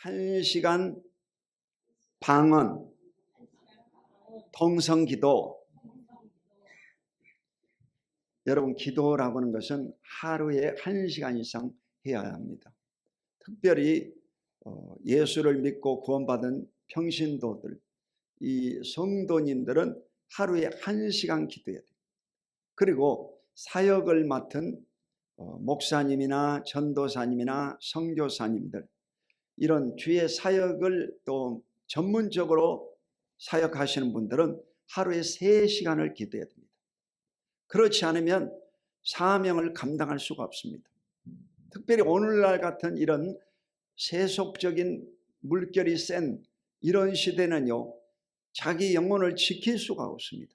1시간 방언, 통성기도. 여러분, 기도라고 하는 것은 하루에 1시간 이상 해야 합니다. 특별히 예수를 믿고 구원받은 평신도들, 이 성도님들은 하루에 1시간 기도해야 돼요. 그리고 사역을 맡은 목사님이나 전도사님이나 선교사님들, 이런 주의 사역을 또 전문적으로 사역하시는 분들은 하루에 3시간을 기도해야 됩니다. 그렇지 않으면 사명을 감당할 수가 없습니다. 특별히 오늘날 같은 이런 세속적인 물결이 센 이런 시대는요, 자기 영혼을 지킬 수가 없습니다.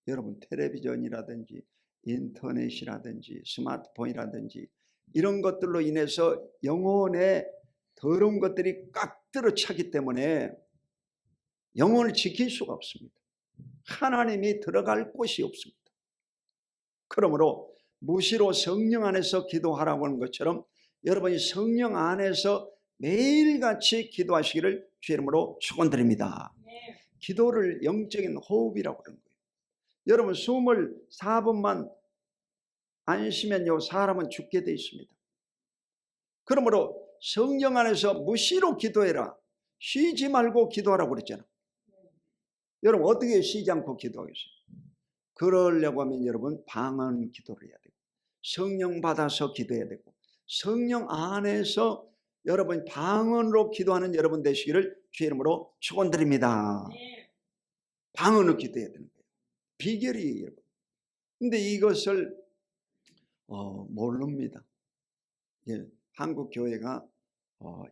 여러분, 텔레비전이라든지 인터넷이라든지 스마트폰이라든지 이런 것들로 인해서 영혼의 더러운 것들이 꽉 들어차기 때문에 영혼을 지킬 수가 없습니다. 하나님이 들어갈 곳이 없습니다. 그러므로 무시로 성령 안에서 기도하라고 하는 것처럼 여러분이 성령 안에서 매일같이 기도하시기를 주의 이름으로 축원드립니다. 기도를 영적인 호흡이라고 하는 거예요. 여러분, 숨을 4분만 안 쉬면요, 사람은 죽게 돼 있습니다. 그러므로 성령 안에서 무시로 기도해라. 쉬지 말고 기도하라고 그랬잖아. 여러분, 어떻게 쉬지 않고 기도하겠어요? 그러려고 하면 여러분, 방언 기도를 해야 되고, 성령 받아서 기도해야 되고, 성령 안에서 여러분 방언으로 기도하는 여러분 되시기를 주의 이름으로 축원드립니다. 방언으로 기도해야 되는 거예요. 비결이 여러분. 근데 이것을 모릅니다. 예, 한국 교회가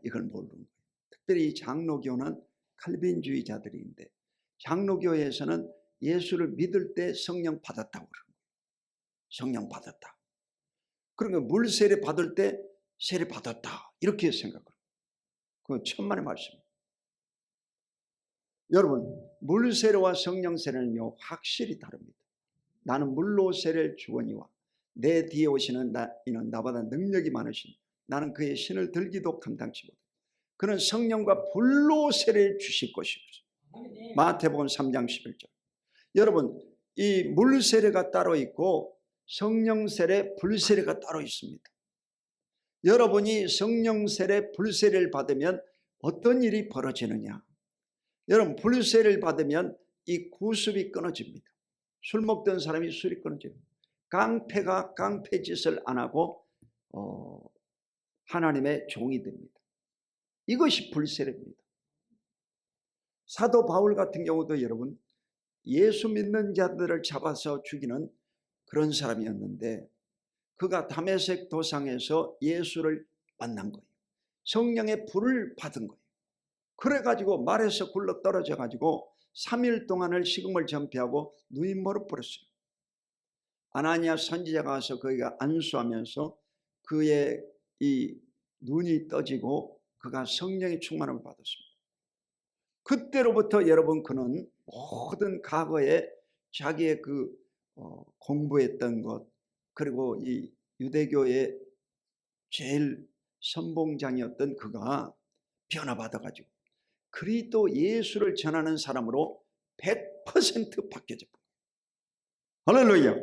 이걸 모르는 거예요. 특별히 장로교는 칼빈주의자들인데, 장로교회에서는 예수를 믿을 때 성령 받았다고 그러는 거예요. 성령 받았다. 그러니까 물 세례 받을 때 세례 받았다, 이렇게 생각을 해요. 그건 천만의 말씀입니다. 여러분, 물 세례와 성령 세례는요, 확실히 다릅니다. 나는 물로 세례를 주거니와 내 뒤에 오시는 이는 나보다 능력이 많으신 나는 그의 신을 들기도 감당치 못해. 그는 성령과 불로 세례를 주실 것이옵소서. 마태복음 3장 11절. 여러분, 이 물 세례가 따로 있고 성령 세례, 불 세례가 따로 있습니다. 여러분이 성령 세례, 불 세례를 받으면 어떤 일이 벌어지느냐? 여러분, 불 세례를 받으면 이 구습이 끊어집니다. 술 먹던 사람이 술이 끊어져요. 깡패가 깡패 짓을 안 하고 하나님의 종이 됩니다. 이것이 불세례입니다. 사도 바울 같은 경우도 여러분, 예수 믿는 자들을 잡아서 죽이는 그런 사람이었는데, 그가 다메섹 도상에서 예수를 만난 거예요. 성령의 불을 받은 거예요. 그래가지고 말에서 굴러 떨어져가지고 3일 동안을 식음을 전폐하고 눈이 멀어버렸어요. 아나니아 선지자가 와서 그가 안수하면서 그의 이 눈이 떠지고 그가 성령의 충만함을 받았습니다. 그때로부터 여러분, 그는 모든 과거에 자기의 공부했던 것, 그리고 이 유대교의 제일 선봉장이었던 그가 변화받아가지고 그리스도 예수를 전하는 사람으로 100% 바뀌어져. 할렐루야.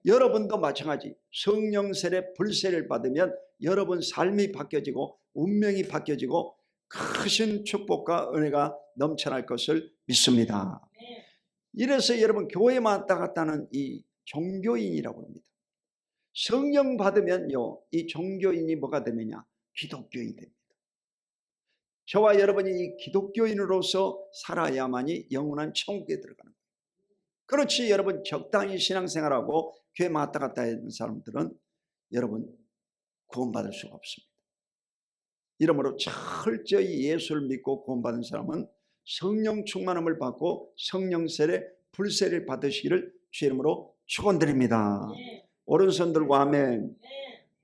여러분도 마찬가지. 성령 세례, 불 세례를 받으면 여러분 삶이 바뀌어지고 운명이 바뀌어지고 크신 축복과 은혜가 넘쳐날 것을 믿습니다. 이래서 여러분, 교회만 왔다 갔다 하는 이 종교인이라고 합니다. 성령 받으면요, 이 종교인이 뭐가 되느냐? 기독교인이 됩니다. 저와 여러분이 이 기독교인으로서 살아야만이 영원한 천국에 들어가는 거예요. 그렇지, 여러분 적당히 신앙생활하고 교회 왔다 갔다 하는 사람들은 여러분 구원받을 수가 없습니다. 이러므로 철저히 예수를 믿고 구원받은 사람은 성령 충만함을 받고 성령 세례, 불 세례를 받으시기를 주의 이름으로 축원드립니다. 오른손 들고 아멘,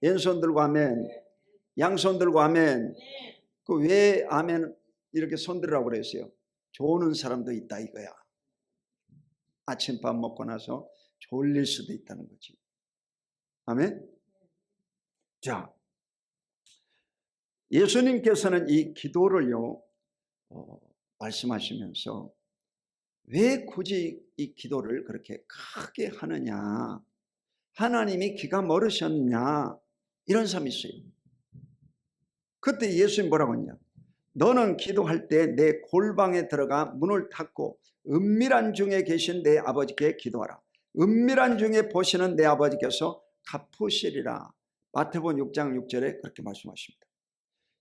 왼손 들고 아멘, 양손 들고 아멘. 그 왜 아멘 이렇게 손 들으라고 그랬어요? 조는 사람도 있다 이거야. 아침밥 먹고 나서 졸릴 수도 있다는 거지. 아멘. 자, 예수님께서는 이 기도를요 말씀하시면서 왜 굳이 이 기도를 그렇게 크게 하느냐, 하나님이 귀가 멀으셨냐, 이런 사람이 있어요. 그때 예수님 뭐라고 했냐, 너는 기도할 때 내 골방에 들어가 문을 닫고 은밀한 중에 계신 내 아버지께 기도하라. 은밀한 중에 보시는 내 아버지께서 갚으시리라. 마태복음 6장 6절에 그렇게 말씀하십니다.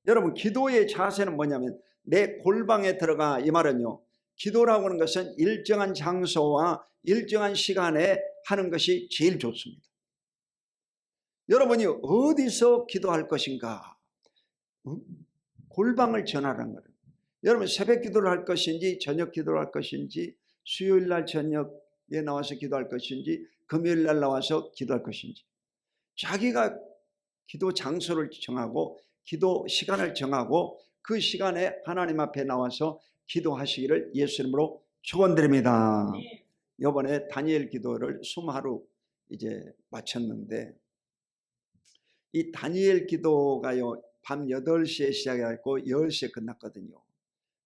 여러분, 기도의 자세는 뭐냐면 내 골방에 들어가, 이 말은요, 기도라고 하는 것은 일정한 장소와 일정한 시간에 하는 것이 제일 좋습니다. 여러분이 어디서 기도할 것인가? 골방을 전하라는 거예요. 여러분, 새벽 기도를 할 것인지 저녁 기도를 할 것인지, 수요일 날 저녁에 나와서 기도할 것인지, 금요일 날 나와서 기도할 것인지, 자기가 기도 장소를 정하고 기도 시간을 정하고 그 시간에 하나님 앞에 나와서 기도하시기를 예수 이름으로 축원드립니다. 이번에 다니엘 기도를 20하루 이제 마쳤는데, 이 다니엘 기도가요 밤 8시에 시작해갖고 10시에 끝났거든요.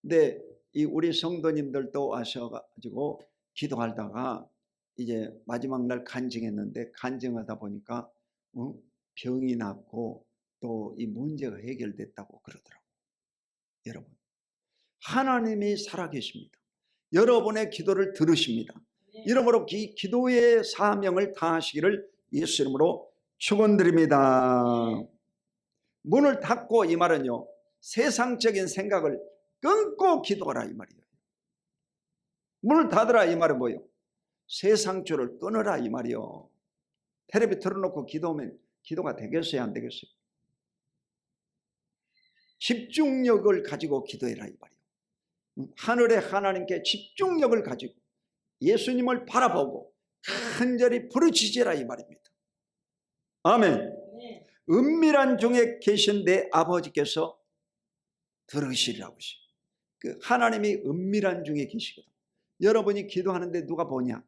근데 이 우리 성도님들도 와셔가지고 기도하다가 이제 마지막 날 간증했는데, 간증하다 보니까 병이 낫고 또 이 문제가 해결됐다고 그러더라고요. 여러분, 하나님이 살아계십니다. 여러분의 기도를 들으십니다. 이러므로 이 기도의 사명을 다하시기를 예수 이름으로 축원드립니다. 문을 닫고, 이 말은요 세상적인 생각을 끊고 기도하라, 이 말이에요. 문을 닫으라, 이 말은 뭐예요? 세상줄을 끊으라, 이 말이요. 텔레비 틀어놓고 기도하면 기도가 되겠어요, 안 되겠어요? 집중력을 가지고 기도해라, 이 말이에요. 하늘의 하나님께 집중력을 가지고 예수님을 바라보고 간절히 부르짖으라, 이 말입니다. 아멘. 은밀한 중에 계신 내 아버지께서 들으시리라고 하시죠. 그 하나님이 은밀한 중에 계시거든. 여러분이 기도하는데 누가 보냐?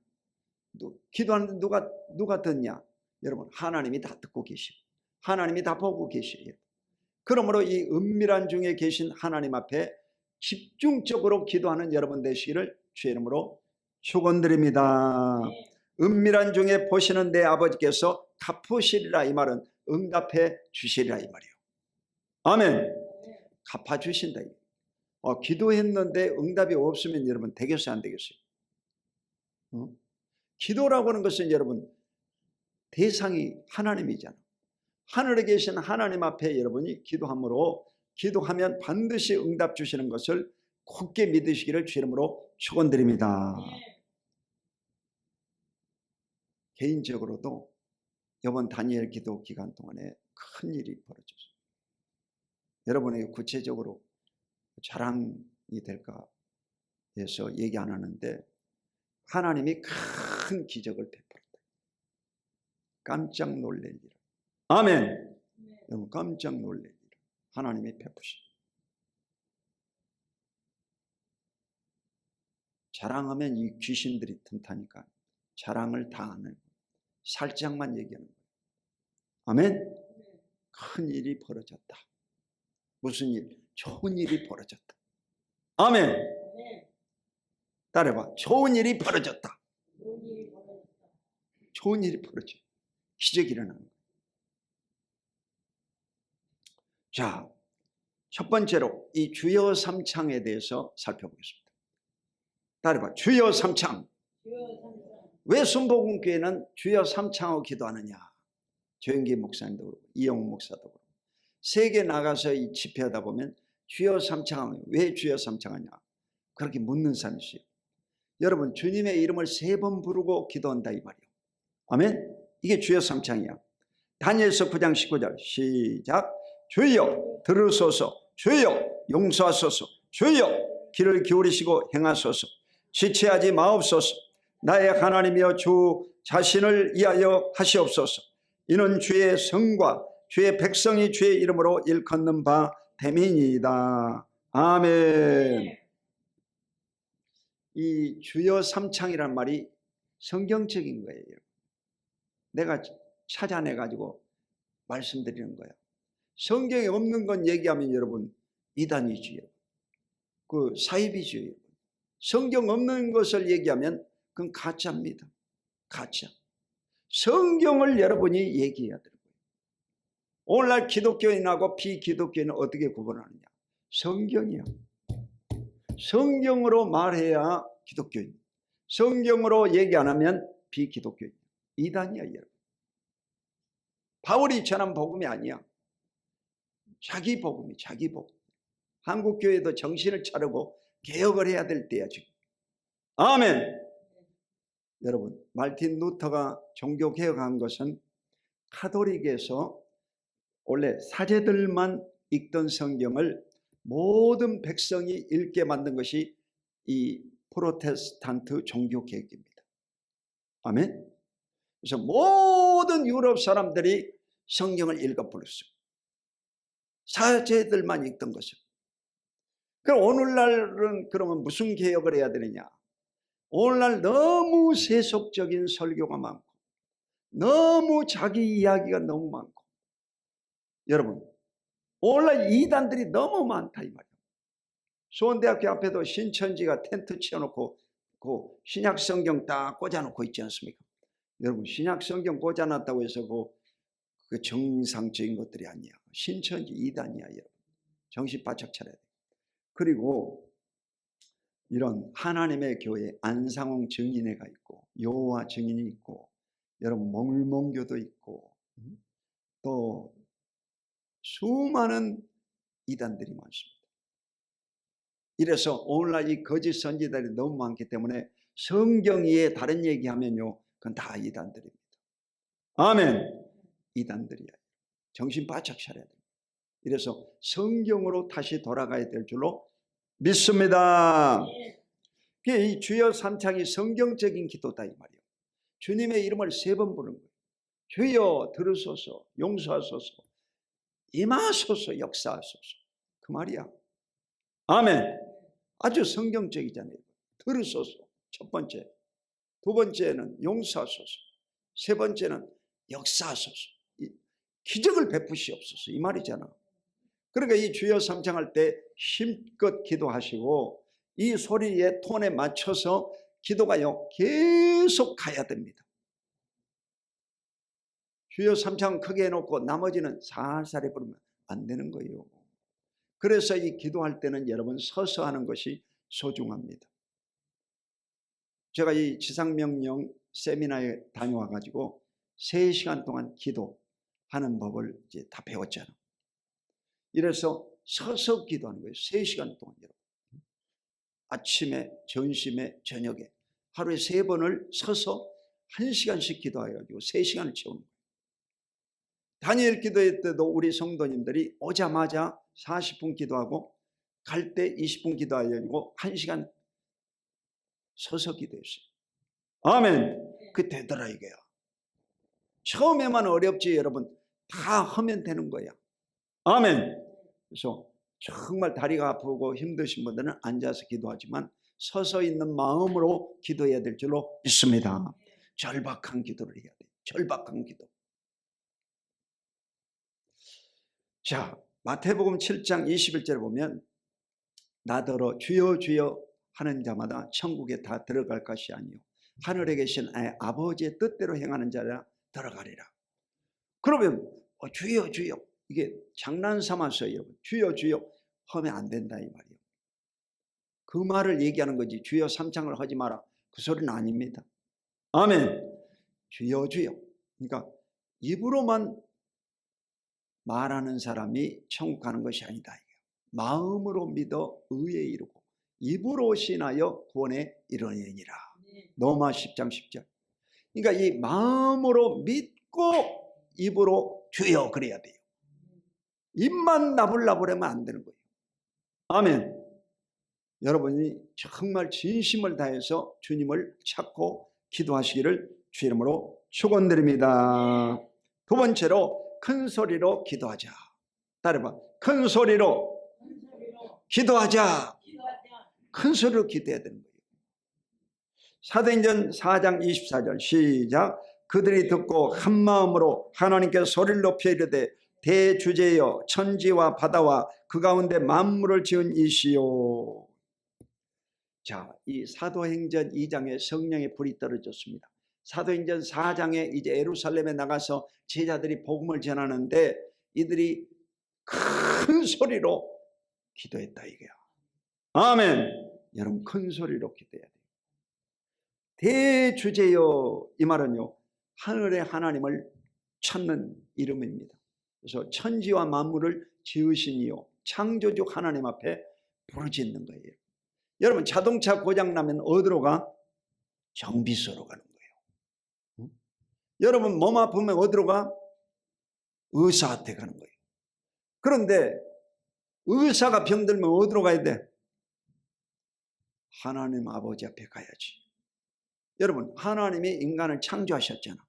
기도하는데 누가 듣냐? 여러분, 하나님이 다 듣고 계시고 하나님이 다 보고 계시리요. 그러므로 이 은밀한 중에 계신 하나님 앞에 집중적으로 기도하는 여러분 되시기를 주의 이름으로 축원드립니다. 은밀한 중에 보시는 내 아버지께서 갚으시리라, 이 말은 응답해 주시리라, 이 말이에요. 아멘. 갚아주신다. 기도했는데 응답이 없으면 여러분 되겠어요, 안 되겠어요? 기도라고 하는 것은 여러분 대상이 하나님이잖아. 하늘에 계신 하나님 앞에 여러분이 기도함으로, 기도하면 반드시 응답 주시는 것을 굳게 믿으시기를 주 이름으로 축원드립니다. 개인적으로도 이번 다니엘 기도 기간 동안에 큰 일이 벌어졌어요. 여러분에게 구체적으로 자랑이 될까 해서 얘기 안 하는데, 하나님이 큰 기적을 베풀었다. 깜짝 놀랄 일. 아멘. 여러분, 깜짝 놀랄 일 하나님이 베푸시죠. 자랑하면 이 귀신들이 튼타니까 자랑을 다 안 해요. 살짝만 얘기하는 거예요. 아멘. 큰 일이 벌어졌다. 무슨 일? 좋은 일이 벌어졌다. 아멘. 따라해봐. 좋은 일이 벌어졌다. 좋은 일이 벌어져. 기적이 일어나는 거예요. 자, 첫 번째로 이 주여 삼창에 대해서 살펴보겠습니다. 따라해봐. 주여 삼창. 왜 순복음교회는 주여 삼창하고 기도하느냐? 조영기 목사님도 그렇고 이영훈 목사도 그렇고 세계 나가서 이 집회하다 보면 주여 삼창하면 왜 주여 삼창하냐? 그렇게 묻는 사람이 있어요. 여러분, 주님의 이름을 3번 부르고 기도한다, 이 말이에요. 아멘. 이게 주여 삼창이야. 다니엘서 9장 19절 시작. 주여 들으소서, 주여 용서하소서, 주여 귀를 기울이시고 행하소서, 지체하지 마옵소서. 나의 하나님이여 주 자신을 위하여 하시옵소서. 이는 주의 성과 주의 백성이 주의 이름으로 일컫는 바 됨이니이다. 아멘. 이 주여 삼창이란 말이 성경적인 거예요. 내가 찾아내가지고 말씀드리는 거예요. 성경에 없는 건 얘기하면 여러분 이단이지요. 그 사입이지요. 성경 없는 것을 얘기하면 그건 가짜입니다. 가짜. 성경을 여러분이 얘기해야 되는 거예요. 오늘날 기독교인하고 비기독교인은 어떻게 구분하느냐? 성경이요. 성경으로 말해야 기독교인. 성경으로 얘기 안 하면 비기독교인. 이단이야, 여러분. 바울이 전한 복음이 아니야. 자기 복음이 자기 복음. 한국 교회도 정신을 차리고 개혁을 해야 될 때야 지금. 아멘. 여러분, 말틴 루터가 종교 개혁한 것은 카톨릭에서 원래 사제들만 읽던 성경을 모든 백성이 읽게 만든 것이 이 프로테스탄트 종교 개혁입니다. 아멘. 그래서 모든 유럽 사람들이 성경을 읽어 버렸어요. 사제들만 읽던 것을. 그럼 오늘날은 그러면 무슨 개혁을 해야 되느냐? 오늘날 너무 세속적인 설교가 많고 너무 자기 이야기가 너무 많고 여러분 오늘날 이단들이 너무 많다 이 말이에요. 수원대학교 앞에도 신천지가 텐트 치워놓고 그 신약성경 딱 꽂아놓고 있지 않습니까? 여러분 신약성경 꽂아놨다고 해서 그 정상적인 것들이 아니야. 신천지 이단이야 여러분. 정신 바짝 차려야 돼. 그리고 이런 하나님의 교회 안상홍 증인회가 있고 여호와 증인이 있고 여러분 몽울몽교도 있고 또 수많은 이단들이 많습니다. 이래서 오늘날 이 거짓 선지자들이 너무 많기 때문에 성경 위에 다른 얘기하면요 그건 다 이단들입니다. 아멘. 이단들이야. 정신 바짝 차려야 됩니다. 이래서 성경으로 다시 돌아가야 될 줄로 믿습니다. 이 주여 삼창이 성경적인 기도다 이 말이에요. 주님의 이름을 3번 부르는 거예요. 주여 들으소서, 용서하소서, 임하소서, 역사하소서. 그 말이야. 아멘. 아주 성경적이잖아요. 들으소서 첫 번째, 두 번째는 용서하소서, 세 번째는 역사하소서. 기적을 베푸시옵소서 이 말이잖아. 그러니까 이 주여 삼창할 때 힘껏 기도하시고 이 소리의 톤에 맞춰서 기도가요 계속 가야 됩니다. 주여 삼창 크게 해놓고 나머지는 살살해 부르면 안 되는 거예요. 그래서 이 기도할 때는 여러분 서서 하는 것이 소중합니다. 제가 이 지상명령 세미나에 다녀와 가지고 3시간 동안 기도하는 법을 이제 다 배웠잖아. 이래서 서서 기도하는 거예요. 3시간 동안 여러분. 아침에, 점심에, 저녁에 하루에 3번을 서서 1시간씩 기도해가지고 3시간을 채우는 거예요. 다니엘 기도회 때도 우리 성도님들이 오자마자 40분 기도하고 갈 때 20분 기도하려고 1시간 서서 기도했어요. 아멘. 그 되더라 이게요. 처음에만 어렵지 여러분. 다 하면 되는 거야. 아멘. 그래서 정말 다리가 아프고 힘드신 분들은 앉아서 기도하지만 서서 있는 마음으로 기도해야 될 줄로 믿습니다. 절박한 기도를 해야 돼요. 절박한 기도. 자, 마태복음 7장 21절에 보면 나더러 주여 주여 하는 자마다 천국에 다 들어갈 것이 아니요 하늘에 계신 아버지의 뜻대로 행하는 자라 들어가리라. 그러면 주여 주여 이게 장난삼아서요. 주여 주여 하면 안 된다 이 말이에요. 그 말을 얘기하는 거지. 주여 삼창을 하지 마라. 그 소리는 아닙니다. 아멘. 주여 주여. 그러니까 입으로만 말하는 사람이 천국 가는 것이 아니다. 마음으로 믿어 의에 이르고 입으로 신하여 구원에 이르느니라. 로마 10장 10절. 그러니까 이 마음으로 믿고 입으로 주여 그래야 돼요. 입만 나불나불하면 안 되는 거예요. 아멘. 여러분이 정말 진심을 다해서 주님을 찾고 기도하시기를 주 이름으로 축원드립니다. 두 번째로 큰 소리로 기도하자. 따라봐. 큰 소리로 기도하자. 큰 소리로 기도해야 되는 거예요. 사도행전 4장 24절 시작. 그들이 듣고 한 마음으로 하나님께 소리를 높여 이르되 대주제여 천지와 바다와 그 가운데 만물을 지은 이시요. 자, 이 사도행전 2장에 성령의 불이 떨어졌습니다. 사도행전 4장에 이제 예루살렘에 나가서 제자들이 복음을 전하는데 이들이 큰 소리로 기도했다 이거야. 아멘. 여러분 큰 소리로 기도해야 돼요. 대주제여 이 말은요 하늘의 하나님을 찾는 이름입니다. 그래서 천지와 만물을 지으신 이요 창조주 하나님 앞에 부르짖는 거예요. 여러분 자동차 고장나면 어디로 가? 정비소로 가는 거예요. 여러분 몸 아프면 어디로 가? 의사한테 가는 거예요. 그런데 의사가 병들면 어디로 가야 돼? 하나님 아버지 앞에 가야지. 여러분 하나님이 인간을 창조하셨잖아.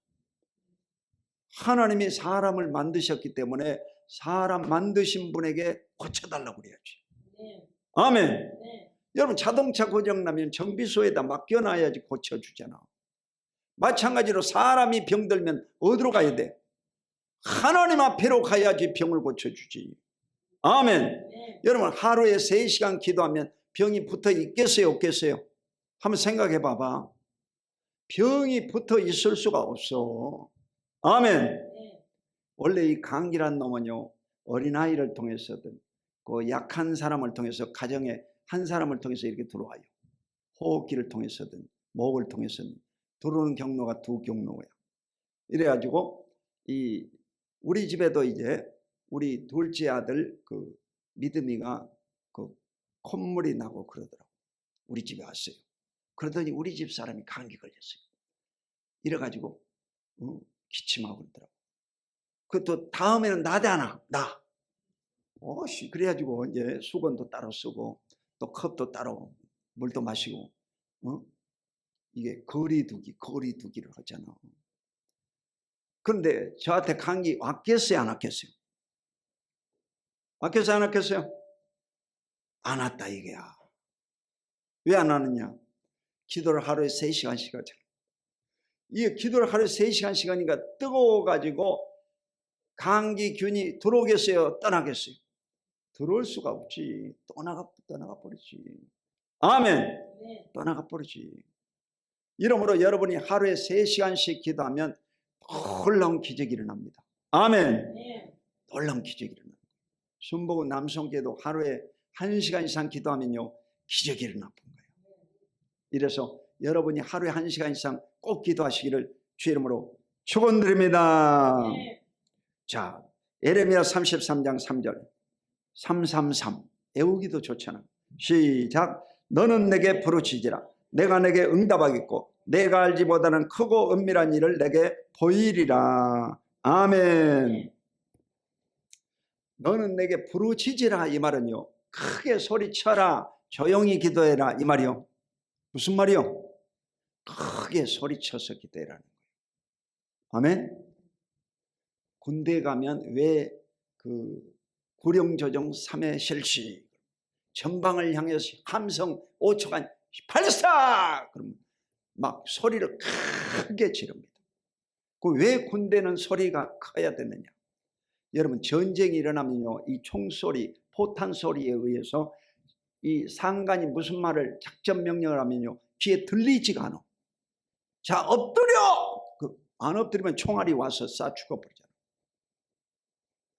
하나님이 사람을 만드셨기 때문에 사람 만드신 분에게 고쳐달라고 그래야지. 네. 아멘. 네. 여러분 자동차 고장나면 정비소에다 맡겨놔야지 고쳐주잖아. 마찬가지로 사람이 병들면 어디로 가야 돼? 하나님 앞에로 가야지 병을 고쳐주지. 아멘. 네. 여러분 하루에 3시간 기도하면 병이 붙어 있겠어요 없겠어요? 한번 생각해 봐봐. 병이 붙어 있을 수가 없어. 아멘. 네. 원래 이 감기란 놈은요 어린아이를 통해서든 그 약한 사람을 통해서 가정에 한 사람을 통해서 이렇게 들어와요. 호흡기를 통해서든 목을 통해서든 들어오는 경로가 2경로야. 이래가지고 우리 집에도 이제 우리 둘째 아들 그 믿음이가 그 콧물이 나고 그러더라고. 우리 집에 왔어요. 그러더니 우리 집 사람이 감기 걸렸어요. 이래가지고 기침하고 그러더라고. 또 다음에는 나대하나 나. 그래가지고 이제 수건도 따로 쓰고 또 컵도 따로 물도 마시고 이게 거리두기를 하잖아. 그런데 저한테 감기 왔겠어요 안 왔겠어요? 왔겠어요 안 왔겠어요? 안 왔다 이게야. 왜 안 왔느냐? 기도를 하루에 3시간씩 하잖아. 이게 기도를 하루에 3시간씩 하니까 뜨거워가지고 감기균이 들어오겠어요? 떠나겠어요? 들어올 수가 없지. 떠나가 버리지. 아멘. 네. 떠나가 버리지. 이러므로 여러분이 하루에 3시간씩 기도하면 놀라운 기적이 일어납니다. 아멘. 네. 놀라운 기적이 일어납니다. 순복음 남성계도 하루에 1시간 이상 기도하면요 기적이 일어나는 거예요. 이래서 여러분이 하루에 1시간 이상 꼭 기도하시기를 주 이름으로 축원드립니다. 네. 자, 예레미야 33장 3절 333 외우기도 좋잖아. 시작. 너는 내게 부르짖으라. 내가 내게 응답하겠고 내가 알지 못하는 크고 은밀한 일을 내게 보이리라. 아멘. 너는 내게 부르짖으라 이 말은요 크게 소리쳐라 조용히 기도해라 이 말이요. 무슨 말이요? 크게 소리쳐서 기도해라는 거예요. 아멘. 군대 가면 왜 구령조정 3회 실시 전방을 향해서 함성 5초간 발사! 그러면 막 소리를 크게 지릅니다. 왜 군대는 소리가 커야 되느냐? 여러분 전쟁이 일어나면요 이 총소리 포탄 소리에 의해서 이 상관이 무슨 말을 작전 명령을 하면요 귀에 들리지가 않아. 자 엎드려! 안 엎드리면 총알이 와서 쏴 죽어버리잖아.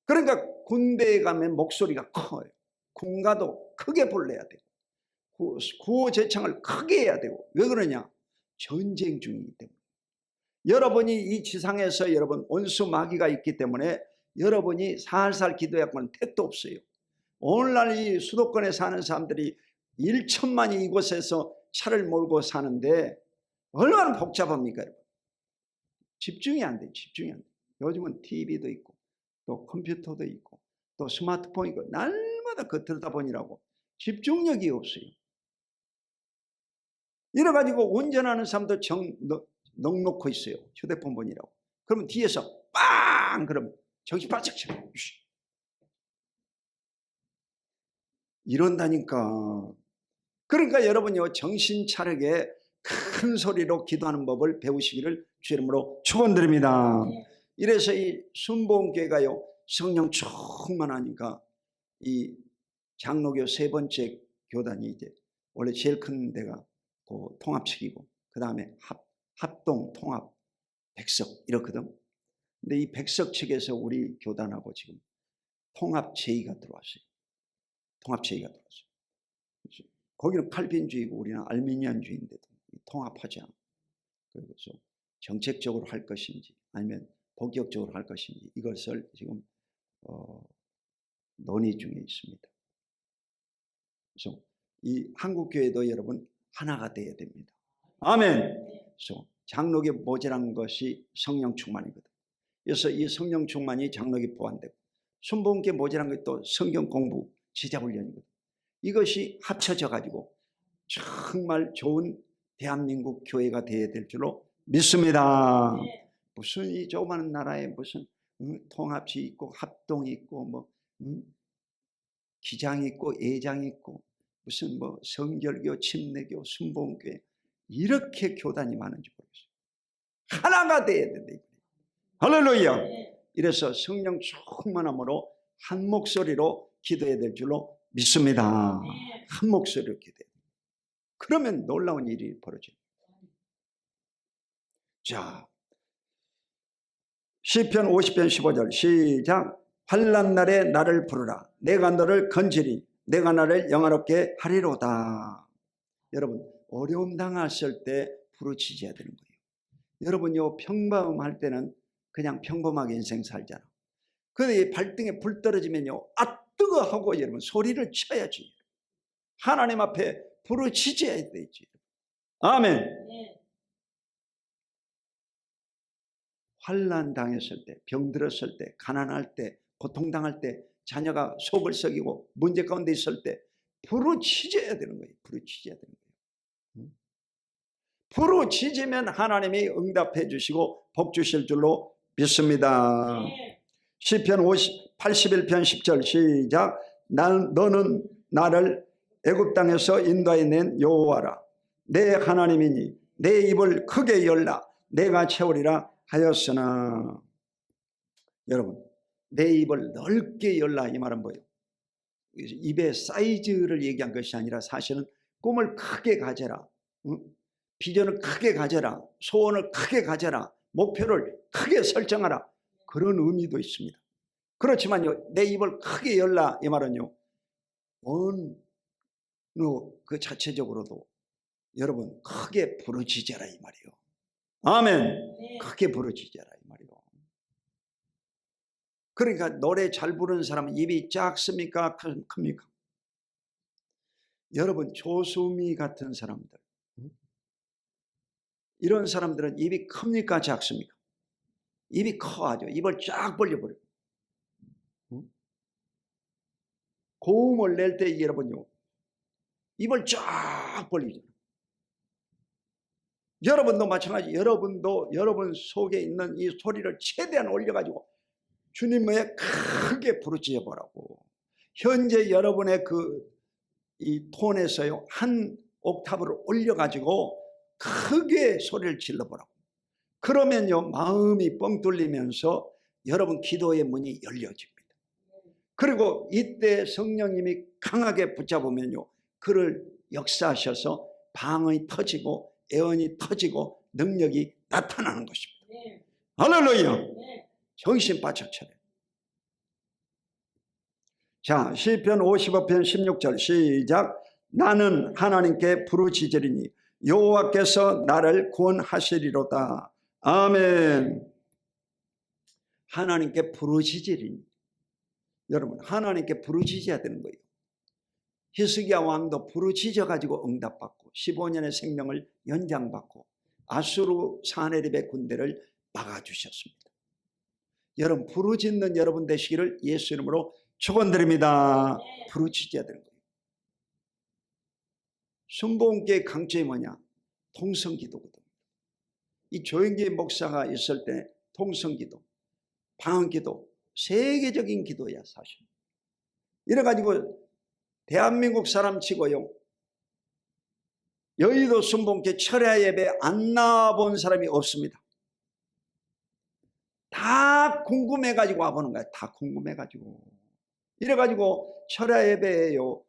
그러니까 군대에 가면 목소리가 커요. 군가도 크게 불러야 되고 구호제창을 크게 해야 되고. 왜 그러냐? 전쟁 중이기 때문에. 여러분이 이 지상에서 여러분 원수 마귀가 있기 때문에 여러분이 살살 기도해야고는 택도 없어요. 오늘날 이 수도권에 사는 사람들이 1천만이 이곳에서 차를 몰고 사는데 얼마나 복잡합니까 여러분? 집중이 안 돼. 집중이 안 돼. 요즘은 TV도 있고 또 컴퓨터도 있고 또 스마트폰이 있고 날마다 들여다보느라고 집중력이 없어요. 이래가지고 운전하는 사람도 넉넉히 있어요. 휴대폰 보느라고. 그러면 뒤에서 빵! 그러면 정신 바짝 차려. 이런다니까. 그러니까 여러분요 정신 차리게 큰 소리로 기도하는 법을 배우시기를 주 이름으로 축원드립니다. 이래서 이 순복음교회가요 성령 충만하니까 이 장로교 세 번째 교단이 이제 원래 제일 큰 데가 그 통합측이고 그 다음에 합동, 통합, 백석 이렇거든. 근데 이 백석 측에서 우리 교단하고 지금 통합 제의가 들어왔어요. 통합 제의가 들어왔어요. 거기는 칼빈주의고 우리는 알미니안주의인데도 통합하자. 그래서 정책적으로 할 것인지 아니면 본격적으로 할 것인지 이것을 지금 논의 중에 있습니다. 그래서 이 한국교회도 여러분 하나가 되어야 됩니다. 아멘. 그래서 장로교 모자란 것이 성령 충만이거든. 그래서 이 성령 충만이 장로교 보완되고 순복음교회 모자란 것이 또 성경 공부 제자훈련이거든. 이것이 합쳐져 가지고 정말 좋은 대한민국 교회가 되어야 될 줄로 믿습니다. 무슨 이 조그마한 나라에 무슨 통합이 있고 합동이 있고 뭐 기장이 있고 예장이 있고 무슨 뭐 성결교, 침례교, 순복음교회 이렇게 교단이 많은지 모르겠어요. 하나가 돼야 된다. 할렐루야. 이래서 성령 충만함으로 한 목소리로 기도해야 될 줄로 믿습니다. 한 목소리로 기도해야 돼요. 그러면 놀라운 일이 벌어집니다. 자, 시편 50편 15절 시작. 환난 날에 나를 부르라. 내가 너를 건지리. 내가 나를 영화롭게 하리로다. 여러분 어려움 당했을 때 부르짖어야 되는 거예요. 여러분요 평범할 때는 그냥 평범하게 인생 살잖아. 근데 발등에 불 떨어지면요 아 뜨거 하고 여러분 소리를 쳐야지. 하나님 앞에 부르짖어야 되지. 아멘. 환난 당했을 때, 병들었을 때, 가난할 때, 고통당할 때, 자녀가 속을 썩이고 문제 가운데 있을 때 부르짖어야 되는 거예요. 부르짖어야 되는 거예요. 부르짖으면 하나님이 응답해 주시고 복 주실 줄로 믿습니다. 시편 81편 10절 시작. 너는 나를 애굽 땅에서 인도해 낸 여호와라. 내 하나님이니 내 입을 크게 열라. 내가 채우리라 하였으나. 여러분 내 입을 넓게 열라 이 말은 뭐예요? 입의 사이즈를 얘기한 것이 아니라 사실은 꿈을 크게 가져라, 비전을 크게 가져라, 소원을 크게 가져라, 목표를 크게 설정하라, 그런 의미도 있습니다. 그렇지만요 내 입을 크게 열라 이 말은요 어느 그 자체적으로도 여러분 크게 부르짖어라 이 말이에요. 아멘. 크게 부르짖어라 이 말이에요. 그러니까 노래 잘 부르는 사람은 입이 작습니까 큽니까? 여러분 조수미 같은 사람들 이런 사람들은 입이 큽니까 작습니까? 입이 커하죠. 입을 쫙 벌려버려요. 고음을 낼 때 여러분요 입을 쫙 벌리죠. 여러분도 마찬가지. 여러분도 여러분 속에 있는 이 소리를 최대한 올려가지고 주님의 크게 부르짖어 보라고. 현재 여러분의 이 톤에서요 한 옥타브를 올려가지고 크게 소리를 질러보라고. 그러면요 마음이 뻥 뚫리면서 여러분 기도의 문이 열려집니다. 그리고 이때 성령님이 강하게 붙잡으면요 그를 역사하셔서 방언이 터지고 애언이 터지고 능력이 나타나는 것입니다. 할렐루야. 정신 바짝 차려. 자, 시편 55편 16절 시작. 나는 하나님께 부르짖으리니 여호와께서 나를 구원하시리로다. 아멘. 하나님께 부르짖으리니. 여러분 하나님께 부르짖어야 되는 거예요. 히스기야 왕도 부르짖어 가지고 응답받고 15년의 생명을 연장받고 아수르 사네립의 군대를 막아주셨습니다. 여러분 부르짖는 여러분 되시기를 예수 이름으로 축원드립니다. 부르짖어야 되는 거예요. 순복음교회의 강점이 뭐냐? 통성기도거든. 이 조영기 목사가 있을 때 통성기도, 방언기도, 세계적인 기도야 사실. 이래가지고 대한민국 사람 치고요 여의도 순복음교회 철야 예배 안 나와본 사람이 없습니다. 다 궁금해가지고 와보는 거야. 다 궁금해가지고. 이래가지고 철야 예배에요,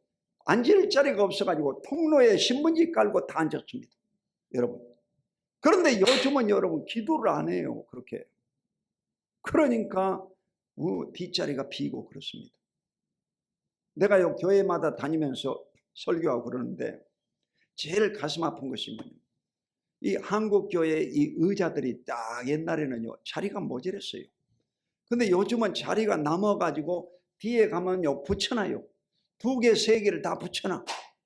앉을 자리가 없어가지고 통로에 신문지 깔고 다 앉았습니다. 여러분. 그런데 요즘은 여러분 기도를 안 해요. 그렇게. 그러니까 뒷자리가 비고 그렇습니다. 내가요 교회마다 다니면서 설교하고 그러는데 제일 가슴 아픈 것이 뭐냐면 이 한국 교회 이 의자들이 딱 옛날에는요 자리가 모자랐어요. 근데 요즘은 자리가 남아가지고 뒤에 가면요 붙여놔요. 2개, 3개를 다 붙여놔.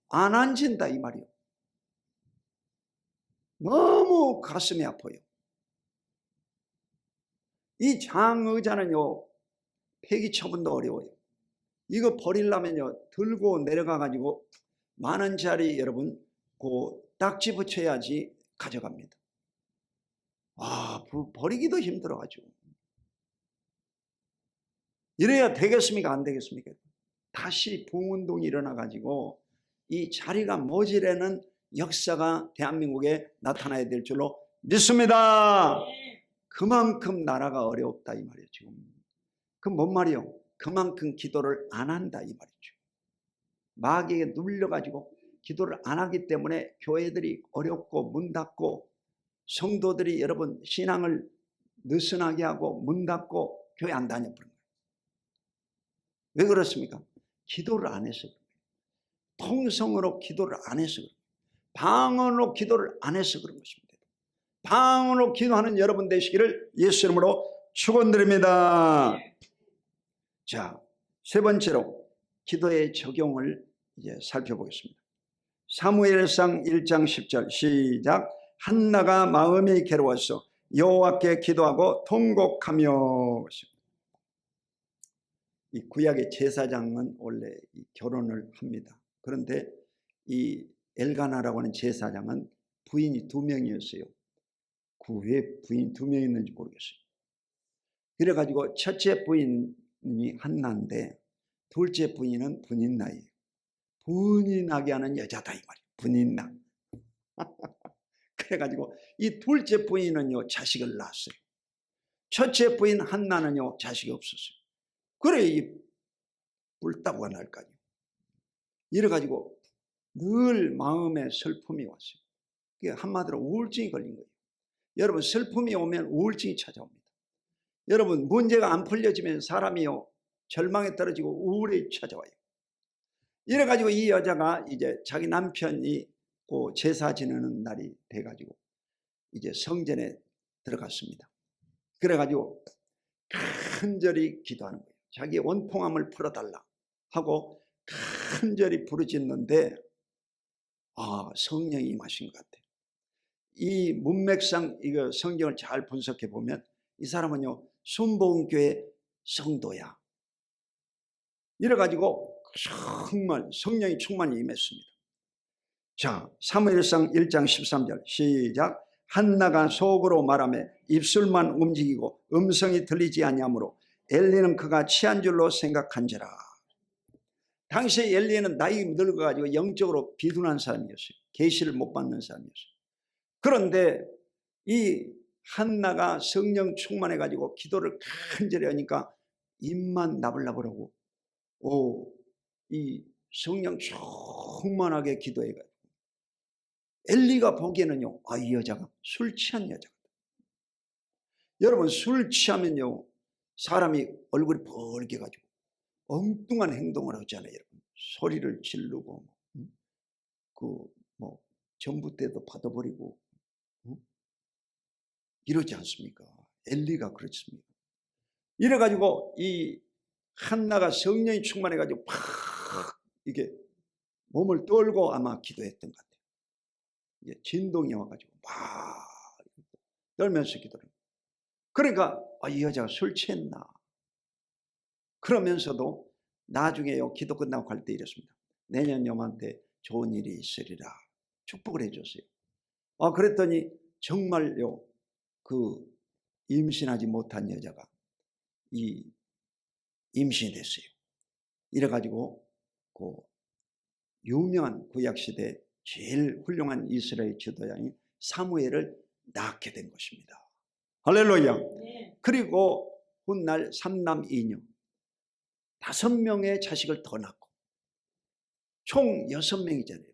안 앉는다 이 말이요. 너무 가슴이 아파요. 이 장의자는요 폐기 처분도 어려워요. 이거 버리려면요 들고 내려가가지고 10,000원짜리 여러분 그 딱지 붙여야지 가져갑니다. 버리기도 힘들어가지고. 이래야 되겠습니까? 안 되겠습니까? 다시 부흥운동이 일어나가지고 이 자리가 모자라는 역사가 대한민국에 나타나야 될 줄로 믿습니다. 그만큼 나라가 어렵다 이 말이에요. 지금 그 뭔 말이요? 그만큼 기도를 안 한다 이 말이죠. 마귀에게 눌려가지고 기도를 안 하기 때문에 교회들이 어렵고 문 닫고 성도들이 여러분 신앙을 느슨하게 하고 문 닫고 교회 안 다녀버린 거예요. 왜 그렇습니까? 기도를 안 해서 그래요. 통성으로 기도를 안 해서 그래요. 방언으로 기도를 안 해서 그런 것입니다. 방언으로 기도하는 여러분 되시기를 예수 이름으로 축원드립니다. 자, 세 번째로 기도의 적용을 이제 살펴보겠습니다. 사무엘상 1장 10절 시작. 한나가 마음이 괴로워서 여호와께 기도하고 통곡하며. 이 구약의 제사장은 원래 결혼을 합니다. 그런데 이 엘가나라고 하는 제사장은 부인이 2명이었어요. 그 왜 부인 2명 있는지 모르겠어요. 그래가지고 첫째 부인이 한나인데 둘째 부인은 분인나예요. 분이 나게 하는 여자다 이 말이에요. 분인나. 그래가지고 이 둘째 부인은요 자식을 낳았어요. 첫째 부인 한나는요 자식이 없었어요. 그래 이 불따구가 날 거 아니에요. 이래가지고 늘 마음에 슬픔이 왔어요. 그게 한마디로 우울증이 걸린 거예요. 여러분 슬픔이 오면 우울증이 찾아옵니다. 여러분 문제가 안 풀려지면 사람이요 절망에 떨어지고 우울에 찾아와요. 이래가지고 이 여자가 이제 자기 남편이 그 제사 지내는 날이 돼가지고 이제 성전에 들어갔습니다. 그래가지고 간절히 기도하는 거예요. 자기의 원통함을 풀어달라 하고 간절히 부르짖는데 성령이 임하신 것 같아요. 이 문맥상 이거 성경을 잘 분석해 보면 이 사람은요 순복음교회 성도야. 이래가지고 정말 성령이 충만히 임했습니다. 자, 사무엘상 1장 13절 시작. 한나가 속으로 말하며 입술만 움직이고 음성이 들리지 아니하므로 엘리는 그가 취한 줄로 생각한지라. 당시에 엘리는 나이 늙어가지고 영적으로 비둔한 사람이었어요. 계시를 못 받는 사람이었어요. 그런데 이 한나가 성령 충만해가지고 기도를 간절히 하니까 입만 나불나불하고 이 성령 충만하게 기도해가지고 엘리가 보기에는요 이 여자가 술 취한 여자거든. 여러분 술 취하면요 사람이 얼굴이 벌게가지고 엉뚱한 행동을 하잖아요. 여러분 소리를 지르고 전봇대도 받아버리고 이러지 않습니까? 엘리가 그렇습니다. 이래가지고 이 한나가 성령이 충만해가지고 팍 이게 몸을 떨고 아마 기도했던 것 같아요. 이게 진동이 와가지고 막 떨면서 기도를. 그러니까 이 여자가 술 취했나. 그러면서도 나중에요 기도 끝나고 갈 때 이랬습니다. 내년 요맘때 좋은 일이 있으리라 축복을 해줬어요. 그랬더니 정말요 그 임신하지 못한 여자가 임신이 됐어요. 이래가지고 그 유명한 구약시대 제일 훌륭한 이스라엘 지도자인 사무엘을 낳게 된 것입니다. 할렐루야. 그리고 훗날 3남 2녀 5명의 자식을 더 낳고 총 6명이잖아요.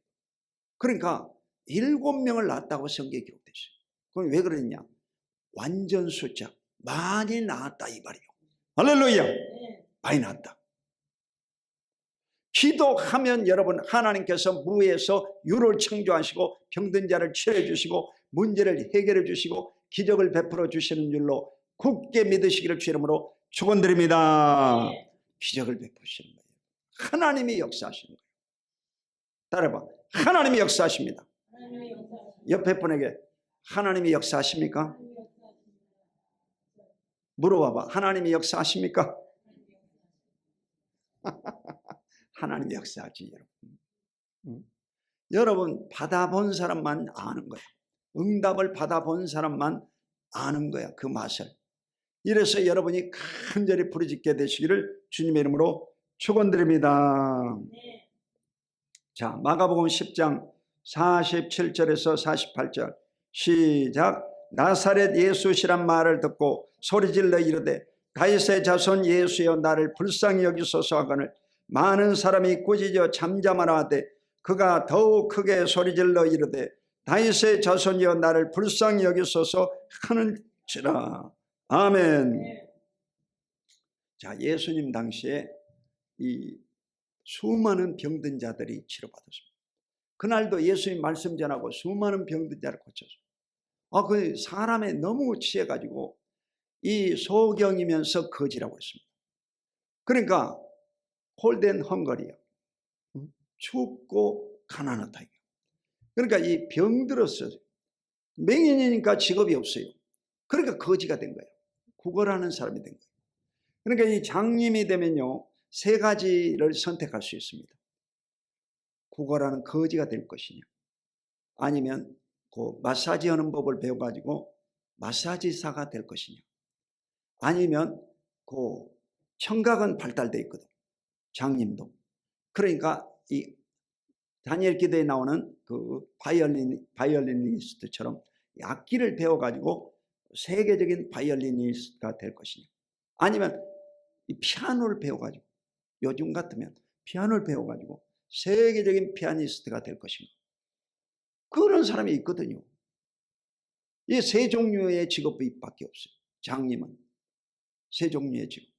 그러니까 7명을 낳았다고 성경에 기록되어 있어요. 그럼 왜 그러냐? 완전 숫자 많이 낳았다 이 말이에요. 할렐루야. 많이 낳았다. 기도하면 여러분 하나님께서 무에서 유를 창조하시고 병든 자를 치료해 주시고 문제를 해결해 주시고 기적을 베풀어 주시는 줄로 굳게 믿으시기를 주 이름으로 축원드립니다. 기적을 베푸시는 거예요. 하나님이 역사하시는 거예요. 따라봐. 하나님이 역사하십니다. 옆에 분에게 하나님이 역사하십니까? 물어봐봐. 하나님이 역사하십니까? 하나님이 역사하지 여러분. 여러분 받아본 사람만 아는 거야. 응답을 받아본 사람만 아는 거야. 그 맛을. 이래서 여러분이 간절히 부르짖게 되시기를 주님의 이름으로 축원드립니다. 자, 마가복음 10장 47절에서 48절 시작. 나사렛 예수시란 말을 듣고 소리질러 이르되 다윗의 자손 예수여 나를 불쌍히 여기소서 하거늘 많은 사람이 꾸짖어 잠잠하라 하되 그가 더욱 크게 소리질러 이르되 다윗의 자손이여 나를 불쌍히 여기소서 하는지라. 아멘. 자, 예수님 당시에 이 수많은 병든 자들이 치료받았습니다. 그날도 예수님 말씀 전하고 수많은 병든 자를 고쳤습니다. 그 사람에 너무 취해가지고 이 소경이면서 거지라고 했습니다. 그러니까 홀된 헝거리요. 춥고 가난하다. 그러니까 이 병들었어요. 맹인이니까 직업이 없어요. 그러니까 거지가 된 거예요. 구걸하는 사람이 된 거예요. 그러니까 이 장님이 되면요 3가지를 선택할 수 있습니다. 구걸하는 거지가 될 것이냐, 아니면 그 마사지 하는 법을 배워가지고 마사지사가 될 것이냐, 아니면 그 청각은 발달되어 있거든. 장님도. 그러니까 이 다니엘 기도에 나오는 그 바이올리니스트처럼 악기를 배워가지고 세계적인 바이올리니스트가 될 것이냐, 아니면 이 피아노를 배워가지고 요즘 같으면 피아노를 배워가지고 세계적인 피아니스트가 될 것인가. 그런 사람이 있거든요. 이 3종류의 직업밖에 없어요. 장님은 3종류의 직업.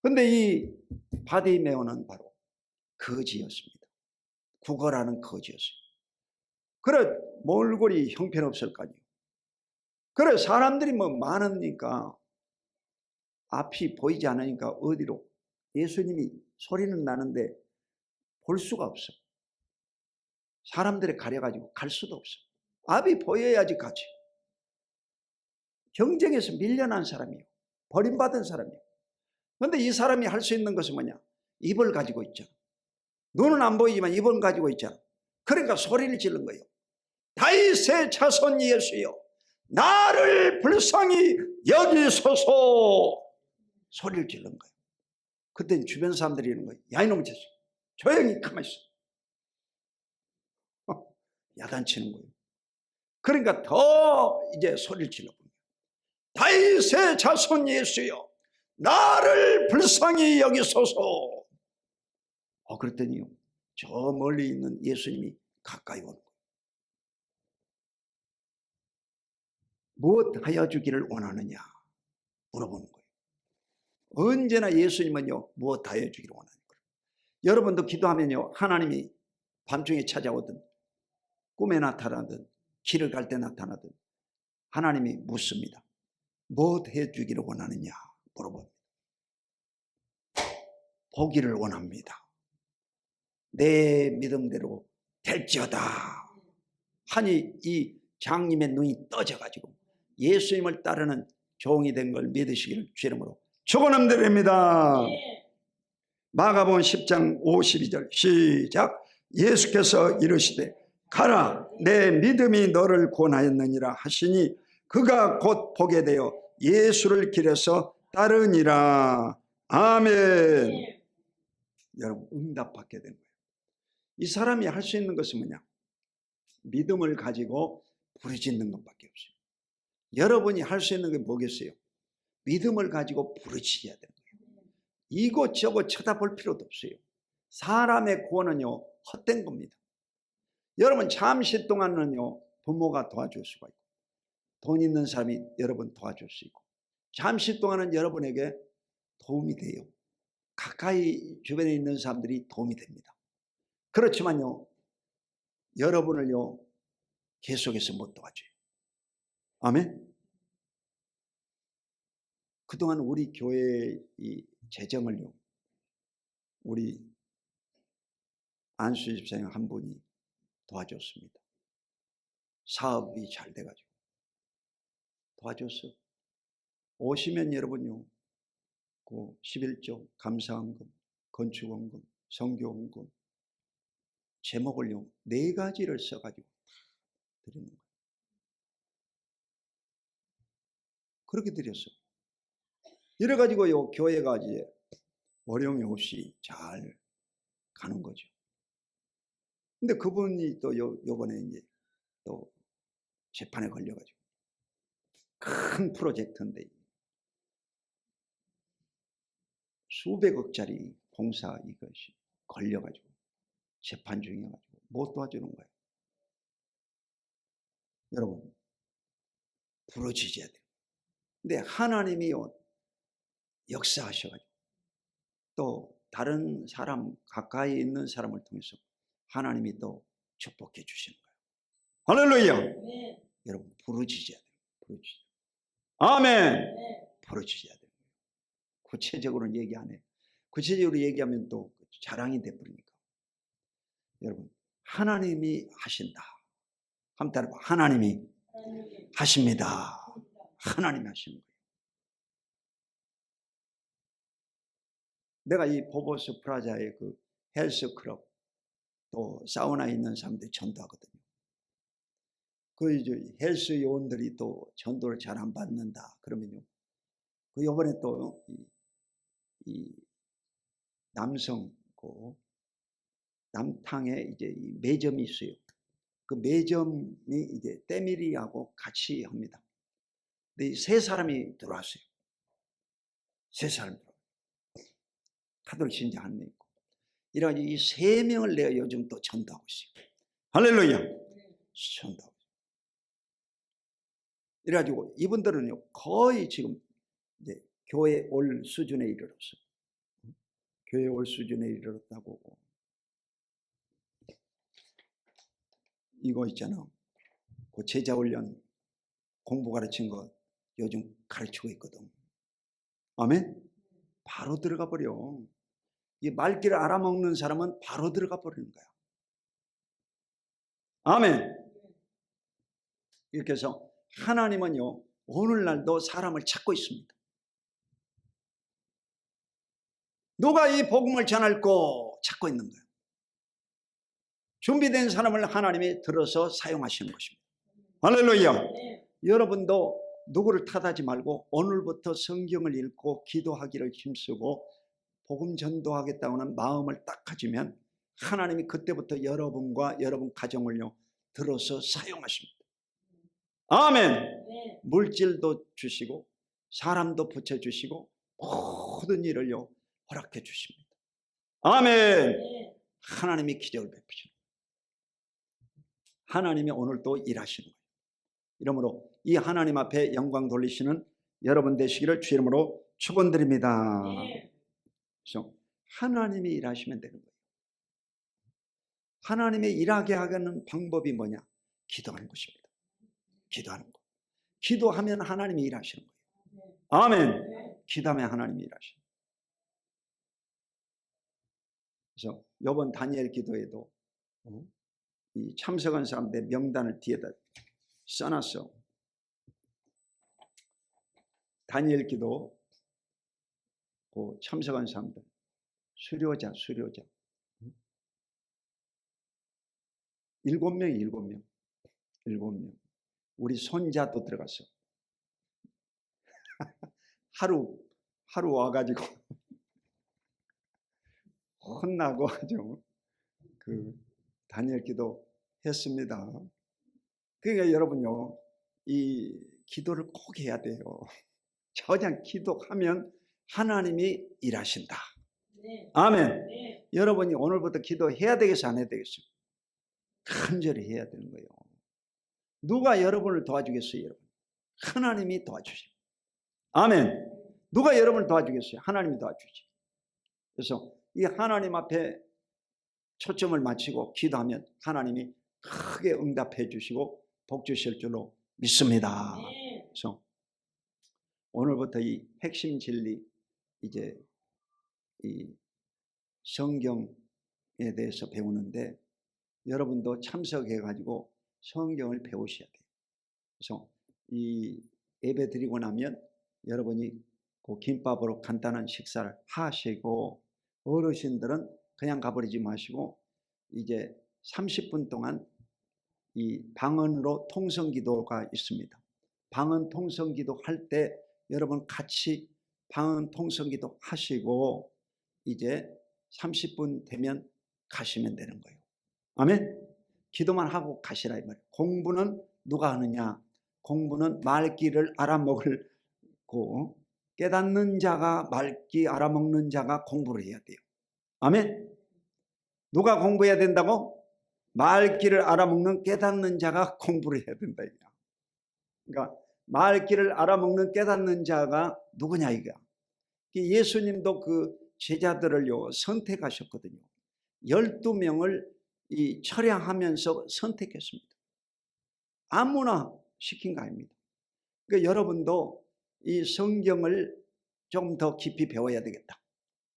근데 이 바디메오는 바로 거지였습니다. 구걸하는 거지였어요. 그래 몰골이 형편없을 거 아니에요. 그래 사람들이 뭐 많으니까 앞이 보이지 않으니까 어디로, 예수님이 소리는 나는데 볼 수가 없어. 사람들이 가려가지고 갈 수도 없어. 앞이 보여야지 가지. 경쟁에서 밀려난 사람이에요. 버림받은 사람이에요. 그런데 이 사람이 할 수 있는 것은 뭐냐? 입을 가지고 있잖아. 눈은 안 보이지만 입은 가지고 있잖아. 그러니까 소리를 지른 거예요. 다윗의 자손 예수여 나를 불쌍히 여기소서. 소리를 지른 거예요. 그때 주변 사람들이 이러는 거예요. 야 이놈의 자식 조용히 가만히 있어. 야단치는 거예요. 그러니까 더 이제 소리를 질러보는 거예요. 다윗의 자손 예수여 나를 불쌍히 여기소서. 그랬더니요 저 멀리 있는 예수님이 가까이 오는 거예요. 무엇 하여 주기를 원하느냐 물어보는 거예요. 언제나 예수님은요 무엇 하여 주기를 원하는 거예요. 여러분도 기도하면요 하나님이 밤중에 찾아오든 꿈에 나타나든 길을 갈 때 나타나든 하나님이 묻습니다. 무엇 해 주기를 원하느냐 물어봅니다. 보기를 원합니다. 내 믿음대로 될지어다 하니 이 장님의 눈이 떠져가지고 예수님을 따르는 종이 된 걸 믿으시기를 주 이름으로 축원드립니다. 마가복음 10장 52절 시작. 예수께서 이르시되 가라 내 믿음이 너를 구원하였느니라 하시니 그가 곧 보게 되어 예수를 길에서 따르니라. 아멘. 여러분 응답받게 된 거예요. 이 사람이 할 수 있는 것은 뭐냐? 믿음을 가지고 부르짖는 것밖에 없어요. 여러분이 할 수 있는 게 뭐겠어요? 믿음을 가지고 부르짖어야 되는 거예요. 이곳저곳 쳐다볼 필요도 없어요. 사람의 구원은요, 헛된 겁니다. 여러분 잠시 동안은요, 부모가 도와줄 수가 있고, 돈 있는 사람이 여러분 도와줄 수 있고, 잠시 동안은 여러분에게 도움이 돼요. 가까이 주변에 있는 사람들이 도움이 됩니다. 그렇지만요, 여러분을요, 계속해서 못 도와줘요. 아멘? 그동안 우리 교회의 이 재정을요, 우리 안수 집사님 한 분이 도와줬습니다. 사업이 잘 돼가지고 도와줬어요. 오시면 여러분요, 그 11조, 감사헌금, 건축헌금, 선교헌금 제목을요 4가지를 써가지고 드리는 거예요. 그렇게 드렸어요. 이래가지고요 교회가 이제 어려움이 없이 잘 가는 거죠. 근데 그분이 또 요번에 이제 또 재판에 걸려가지고, 큰 프로젝트인데 수백억짜리 공사 이것이 걸려가지고 재판 중이어가지고 못 도와주는 거예요. 여러분 부르짖어야 돼요. 근데 하나님이요 역사하셔가지고 또 다른 사람, 가까이 있는 사람을 통해서 하나님이 또 축복해 주시는 거예요. 할렐루야. 네. 여러분 부르짖어야 돼요. 부르짖어야 돼요. 아멘. 네. 부르짖어야 돼요. 구체적으로는 얘기 안 해요. 구체적으로 얘기하면 또 자랑이 돼버리니까. 여러분 하나님이 하신다. 한번 따라봐. 하나님이 하십니다. 하나님이 하시는 거예요. 내가 이 보보스 프라자의 그 헬스클럽, 또 사우나에 있는 사람들이 전도하거든요. 그 이제 헬스 요원들이 또 전도를 잘 안 받는다 그러면요, 그 요번에 또 이 남성 그 남탕에 이제 이 매점이 있어요. 그 매점이 이제 때밀이하고 같이 합니다. 근데 이 3사람이 들어왔어요. 3사람이 들어왔어요. 카톨릭 신자 한 명 있고. 이래가지고 이 3명을 내가 요즘 또 전도하고 있어요. 할렐루야. 전도하고 있어요. 이래가지고 이분들은요 거의 지금 이제 교회 올 수준에 이르렀어요. 교회 올 수준에 이르렀다고. 이거 있잖아, 그 제자훈련 공부 가르친 거 요즘 가르치고 있거든. 아멘. 바로 들어가 버려. 이 말귀를 알아먹는 사람은 바로 들어가 버리는 거야. 아멘. 이렇게 해서 하나님은요 오늘날도 사람을 찾고 있습니다. 누가 이 복음을 전할고 찾고 있는 거예요. 준비된 사람을 하나님이 들어서 사용하시는 것입니다. 할렐루야. 여러분도 누구를 탓하지 말고 오늘부터 성경을 읽고 기도하기를 힘쓰고 복음 전도하겠다는 마음을 딱 가지면 하나님이 그때부터 여러분과 여러분 가정을요 들어서 사용하십니다. 아멘. 물질도 주시고 사람도 붙여주시고 모든 일을요 허락해 주십니다. 아멘. 하나님이 기적을 베푸십니다. 하나님이 오늘 또 일하시는 거예요. 이러므로 이 하나님 앞에 영광 돌리시는 여러분 되시기를 주 이름으로 축원드립니다. 그래서 하나님이 일하시면 되는 거예요. 하나님의 일하게 하는 방법이 뭐냐? 기도하는 것입니다. 기도하는 거. 기도하면 하나님이 일하시는 거예요. 아멘. 기도하면 하나님이 일하시는 거예요. 그래서 이번 다니엘 기도에도 이 참석한 사람들 명단을 뒤에다 써놨어. 다니엘 기도 그 참석한 사람들 수료자 7명이 7명. 우리 손자도 들어갔어. 하루 와가지고 혼나고 아주 그 다니엘 기도 했습니다. 그러니까 여러분요 이 기도를 꼭 해야 돼요. 저냥 기도하면 하나님이 일하신다. 아멘. 여러분이 오늘부터 기도해야 되겠어, 안 해야 되겠어? 간절히 해야 되는 거예요. 누가 여러분을 도와주겠어요, 여러분? 하나님이 도와주세요. 아멘. 누가 여러분을 도와주겠어요? 하나님이 도와주지. 그래서 이 하나님 앞에 초점을 맞추고 기도하면 하나님이 크게 응답해 주시고 복 주실 줄로 믿습니다. 그래서 오늘부터 이 핵심 진리, 이제 이 성경에 대해서 배우는데 여러분도 참석해 가지고 성경을 배우셔야 돼요. 그래서 이 예배 드리고 나면 여러분이 그 김밥으로 간단한 식사를 하시고, 어르신들은 그냥 가버리지 마시고 이제 30분 동안 이 방언으로 통성기도가 있습니다. 방언 통성기도 할 때 여러분 같이 방언 통성기도 하시고 이제 30분 되면 가시면 되는 거예요. 아멘. 기도만 하고 가시라 이 말이에요. 공부는 누가 하느냐? 공부는 말귀를 알아먹고 깨닫는 자가, 말귀 알아먹는 자가 공부를 해야 돼요. 아멘. 누가 공부해야 된다고? 말귀를 알아먹는 깨닫는 자가 공부를 해야 된다. 그러니까 말귀를 알아먹는 깨닫는 자가 누구냐 이거야. 예수님도 그 제자들을요 선택하셨거든요. 12명을 이 처량하면서 선택했습니다. 아무나 시킨 거 아닙니다. 그러니까 여러분도 이 성경을 좀 더 깊이 배워야 되겠다.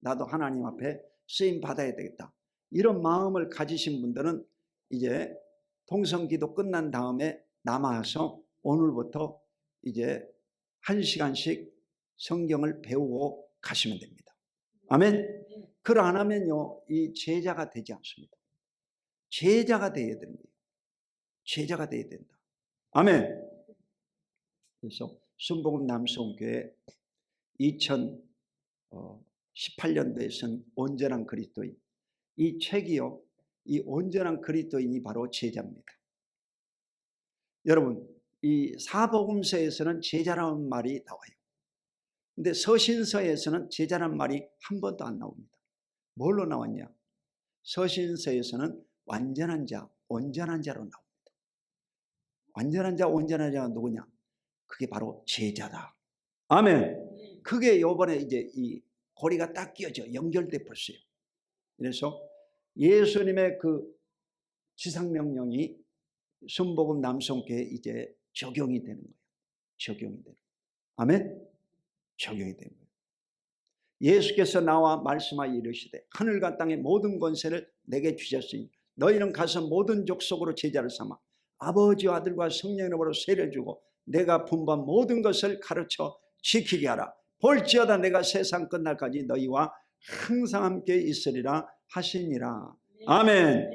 나도 하나님 앞에 쓰임 받아야 되겠다. 이런 마음을 가지신 분들은 이제 통성기도 끝난 다음에 남아서 오늘부터 이제 1시간씩 성경을 배우고 가시면 됩니다. 아멘. 그걸 안 하면요 이 제자가 되지 않습니다. 제자가 되어야 되는 거예요. 제자가 되어야 된다. 아멘. 그래서 순복음 남성교회 2018년도에선 온전한 그리스도인, 이 책이요 이 온전한 그리스도인이 바로 제자입니다. 여러분 이 사복음서에서는 제자라는 말이 나와요. 근데 서신서에서는 제자라는 말이 한 번도 안 나옵니다. 뭘로 나왔냐? 서신서에서는 완전한 자, 온전한 자로 나옵니다. 완전한 자, 온전한 자가 누구냐? 그게 바로 제자다. 아멘. 그게 요번에 이제 이 고리가 딱 끼어져 연결돼 버렸어요. 그래서 예수님의 그 지상명령이 순복음 남성교회에 이제 적용이 되는 거예요. 적용이 되는 거예요. 아멘. 적용이 되는 거예요. 예수께서 나와 말씀하여 이르시되 하늘과 땅의 모든 권세를 내게 주셨으니 너희는 가서 모든 족속으로 제자를 삼아 아버지와 아들과 성령의 이름으로 세례를 주고 내가 분부한 모든 것을 가르쳐 지키게 하라. 볼지어다 내가 세상 끝날까지 너희와 항상 함께 있으리라 하시니라. 아멘.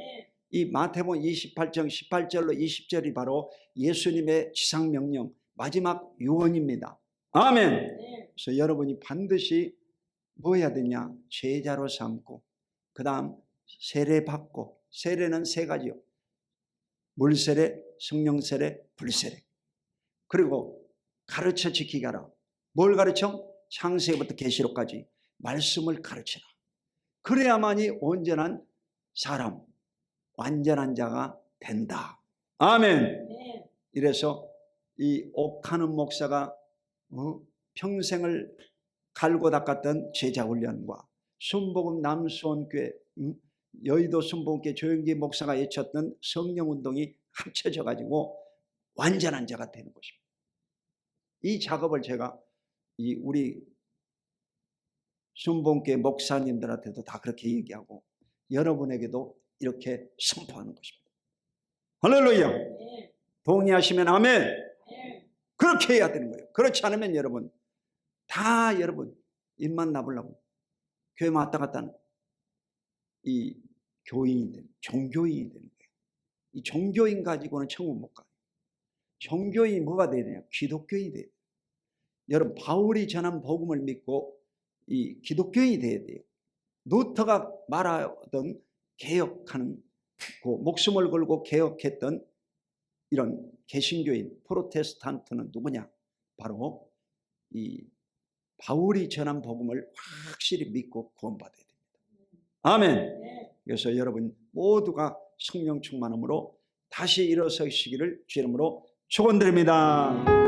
이 마태복음 28장 18절로 20절이 바로 예수님의 지상명령 마지막 유언입니다. 아멘. 그래서 여러분이 반드시 뭐 해야 되냐? 제자로 삼고 그 다음 세례 받고, 세례는 세 가지요. 물세례, 성령세례, 불세례. 그리고 가르쳐 지키게 하라. 뭘 가르쳐? 창세기부터 계시록까지 말씀을 가르치라. 그래야만이 온전한 사람, 완전한 자가 된다. 아멘. 이래서 이 옥하는 목사가 평생을 갈고 닦았던 제자훈련과 순복음 남수원교회, 여의도 순복음교회 조영기 목사가 외쳤던 성령운동이 합쳐져 가지고 완전한 자가 되는 것입니다. 이 작업을 제가 이 우리 순복음교회 목사님들한테도 다 그렇게 얘기하고 여러분에게도 이렇게 선포하는 것입니다. 할렐루야. 동의하시면 아멘. 그렇게 해야 되는 거예요. 그렇지 않으면 여러분 다 여러분 입만 나불라고 교회만 왔다 갔다 하는 이 교인이 되는, 종교인이 되는 거예요. 이 종교인 가지고는 천국 못 가요. 종교인이 뭐가 돼야 되냐? 기독교인이 돼야 돼요. 여러분 바울이 전한 복음을 믿고 이 기독교인이 돼야 돼요. 루터가 말하던 개혁하는 그 목숨을 걸고 개혁했던 이런 개신교인 프로테스탄트는 누구냐? 바로 이 바울이 전한 복음을 확실히 믿고 구원받아야 됩니다. 아멘. 그래서 여러분 모두가 성령 충만함으로 다시 일어서시기를 주의 이름으로 축원드립니다.